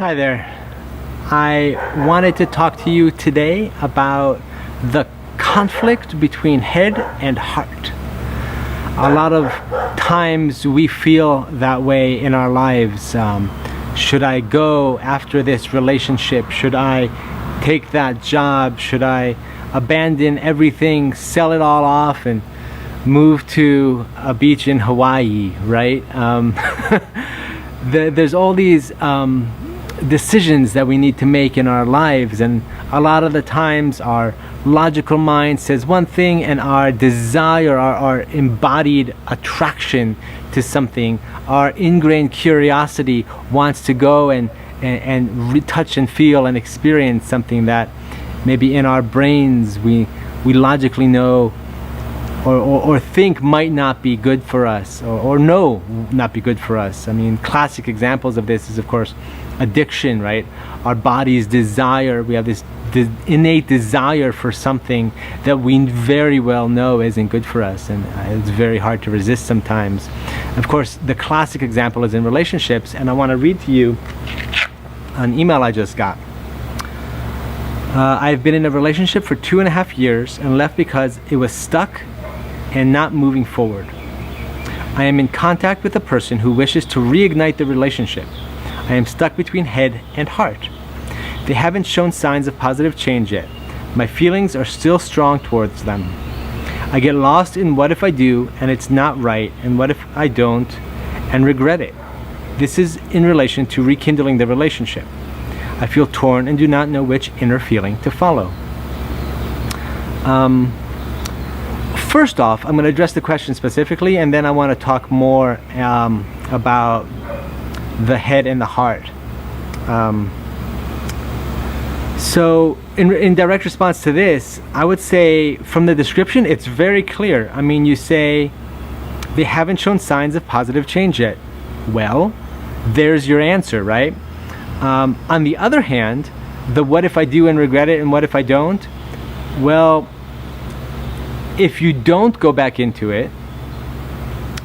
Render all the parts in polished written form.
Hi there. I wanted to talk to you today about the conflict between head and heart. A lot of times we feel that way in our lives. Should I go after this relationship? Should I take that job? Should I abandon everything, sell it all off, and move to a beach in Hawaii, right? There's all these decisions that we need to make in our lives, and a lot of the times our logical mind says one thing, and our desire, our embodied attraction to something, our ingrained curiosity wants to go and touch and feel and experience something that maybe in our brains we logically know or think might not be good for us, or know not be good for us. I mean, classic examples of this is, of course, addiction, right? Our body's desire, we have this innate desire for something that we very well know isn't good for us, and it's very hard to resist sometimes. Of course, the classic example is in relationships, and I want to read to you an email I just got. I've been in a relationship for 2.5 years and left because it was stuck and not moving forward. I am in contact with a person who wishes to reignite the relationship. I am stuck between head and heart. They haven't shown signs of positive change yet. My feelings are still strong towards them. I get lost in what if I do and it's not right, and what if I don't and regret it. This is in relation to rekindling the relationship. I feel torn and do not know which inner feeling to follow. First off, I'm going to address the question specifically, and then I want to talk more about the head and the heart. So in direct response to this, I would say from the description, it's very clear. I mean, you say they haven't shown signs of positive change yet. Well, there's your answer, right? On the other hand, the what if I do and regret it, and what if I don't? Well, if you don't go back into it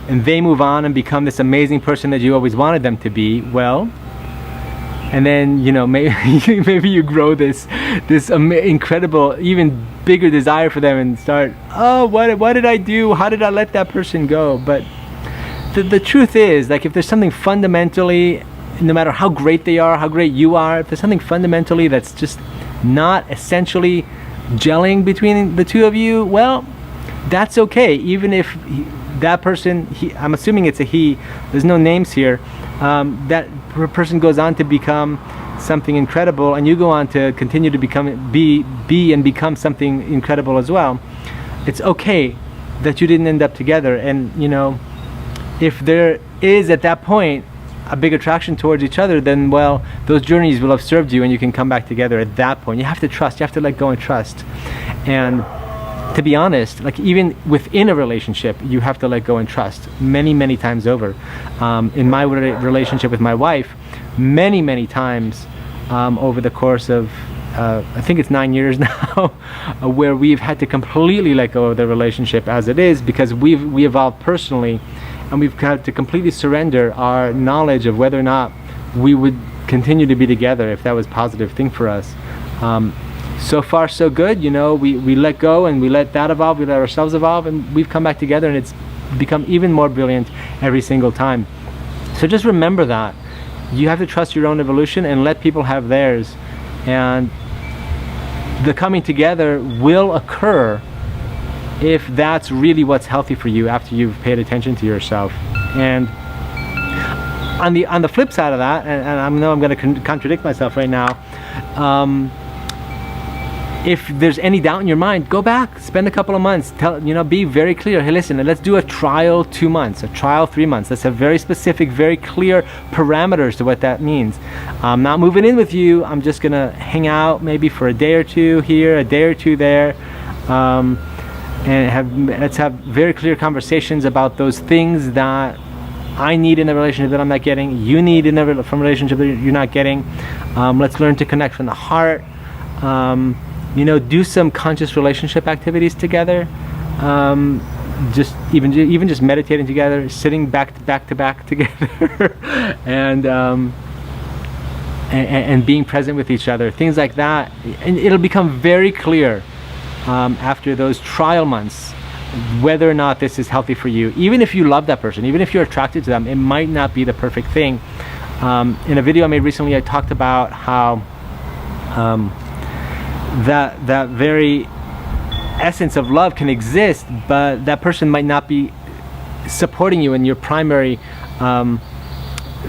and they move on and become this amazing person that you always wanted them to be, well, and then, you know, maybe you grow this incredible, even bigger desire for them and start, oh, what did I do? How did I let that person go? But the truth is, like, if there's something fundamentally, no matter how great they are, how great you are, if there's something fundamentally that's just not essentially gelling between the two of you, well, that's okay. Even if that person, I'm assuming it's a he, there's no names here, that person goes on to become something incredible, and you go on to continue to be and become something incredible as well. It's okay that you didn't end up together, and you know, if there is at that point a big attraction towards each other, then, well, those journeys will have served you, and you can come back together at that point. You have to trust, you have to let go and trust. And to be honest, like, even within a relationship, you have to let go and trust many times over. In my relationship with my wife, many times over the course of I think it's 9 years now, where we've had to completely let go of the relationship as it is, because we evolved personally, and we've had to completely surrender our knowledge of whether or not we would continue to be together, if that was a positive thing for us. So far so good, you know, we let go and we let that evolve, we let ourselves evolve, and we've come back together, and it's become even more brilliant every single time. So just remember that. You have to trust your own evolution and let people have theirs, and the coming together will occur if that's really what's healthy for you after you've paid attention to yourself. And on the flip side of that, and I know I'm going to contradict myself right now, if there's any doubt in your mind, go back, spend a couple of months, be very clear. Hey, listen, let's do a trial 2 months, a trial 3 months. Let's have very specific, very clear parameters to what that means. I'm not moving in with you. I'm just gonna hang out maybe for a day or two here, a day or two there, and let's have very clear conversations about those things that I need in a relationship that I'm not getting, you need from a relationship that you're not getting. Let's learn to connect from the heart. Do some conscious relationship activities together. Just meditating together, sitting back to back together, and and being present with each other, things like that. And it'll become very clear after those trial months whether or not this is healthy for you. Even if you love that person, even if you're attracted to them, it might not be the perfect thing. In a video I made recently, I talked about how that very essence of love can exist, but that person might not be supporting you in your primary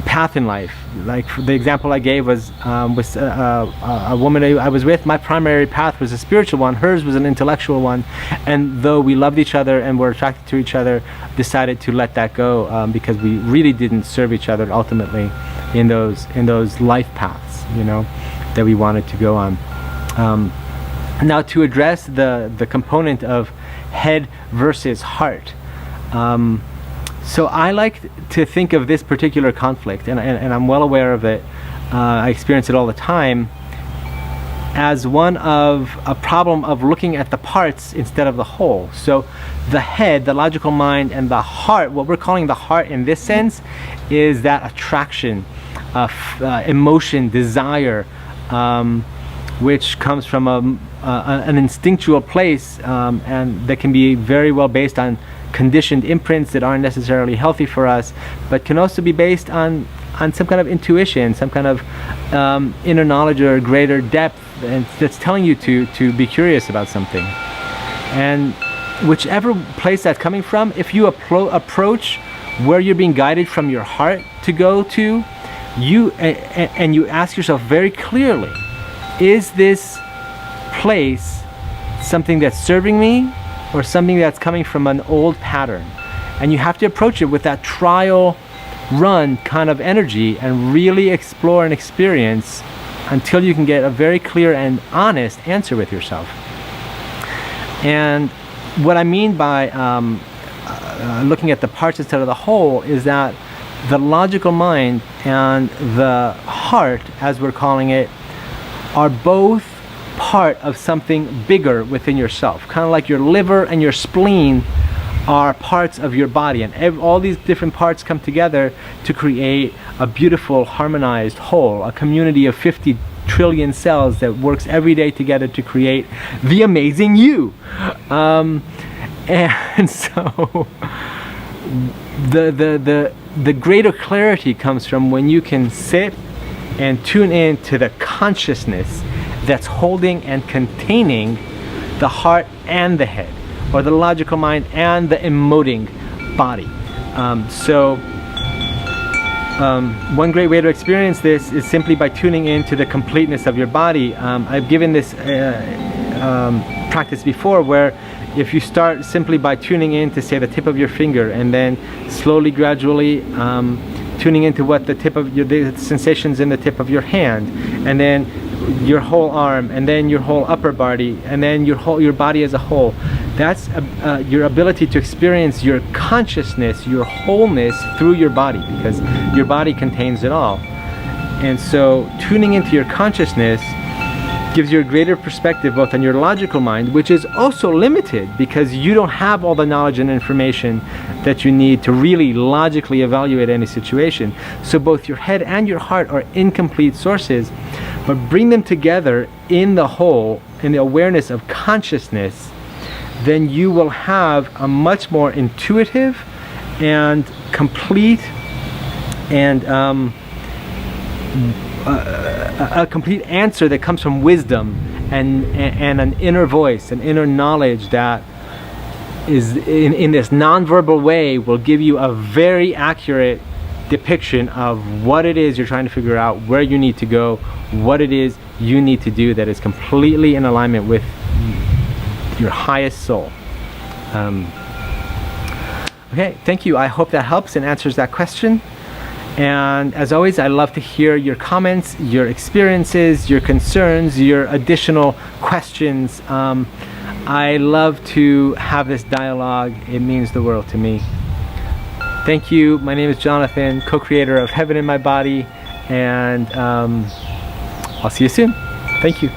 path in life. Like the example I gave was a woman I was with. My primary path was a spiritual one, hers was an intellectual one, and though we loved each other and were attracted to each other, decided to let that go because we really didn't serve each other ultimately in those life paths, you know, that we wanted to go on. Now, to address the component of head versus heart, so I like to think of this particular conflict, and I'm well aware of it, I experience it all the time, as one of a problem of looking at the parts instead of the whole. So the head, the logical mind, and the heart, what we're calling the heart in this sense, is that attraction, emotion, desire, which comes from an instinctual place, and that can be very well based on conditioned imprints that aren't necessarily healthy for us, but can also be based on some kind of intuition, some kind of inner knowledge or greater depth, and that's telling you to be curious about something. And whichever place that's coming from, if you approach where you're being guided from your heart to go to, and you ask yourself very clearly, is this place something that's serving me or something that's coming from an old pattern? And you have to approach it with that trial run kind of energy and really explore and experience until you can get a very clear and honest answer with yourself. And what I mean by looking at the parts instead of the whole is that the logical mind and the heart, as we're calling it, are both part of something bigger within yourself. Kind of like your liver and your spleen are parts of your body, and all these different parts come together to create a beautiful harmonized whole, a community of 50 trillion cells that works every day together to create the amazing you. And so the greater clarity comes from when you can sit and tune in to the consciousness that's holding and containing the heart and the head, or the logical mind and the emoting body. One great way to experience this is simply by tuning into the completeness of your body. I've given this practice before, where if you start simply by tuning in to, say, the tip of your finger, and then slowly, gradually tuning into what the sensations in the tip of your hand, and then your whole arm, and then your whole upper body, and then your body as a whole. That's your ability to experience your consciousness, your wholeness through your body, because your body contains it all. And so tuning into your consciousness gives you a greater perspective both on your logical mind, which is also limited because you don't have all the knowledge and information that you need to really logically evaluate any situation. So both your head and your heart are incomplete sources, but bring them together in the whole, in the awareness of consciousness, then you will have a much more intuitive and complete and a complete answer that comes from wisdom and an inner voice, an inner knowledge that is in this nonverbal way will give you a very accurate depiction of what it is you're trying to figure out, where you need to go, what it is you need to do that is completely in alignment with your highest soul. Okay, thank you. I hope that helps and answers that question. And as always, I love to hear your comments, your experiences, your concerns, your additional questions. I love to have this dialogue. It means the world to me. Thank you. My name is Jonathan, co-creator of Heaven in My Body, and I'll see you soon. Thank you.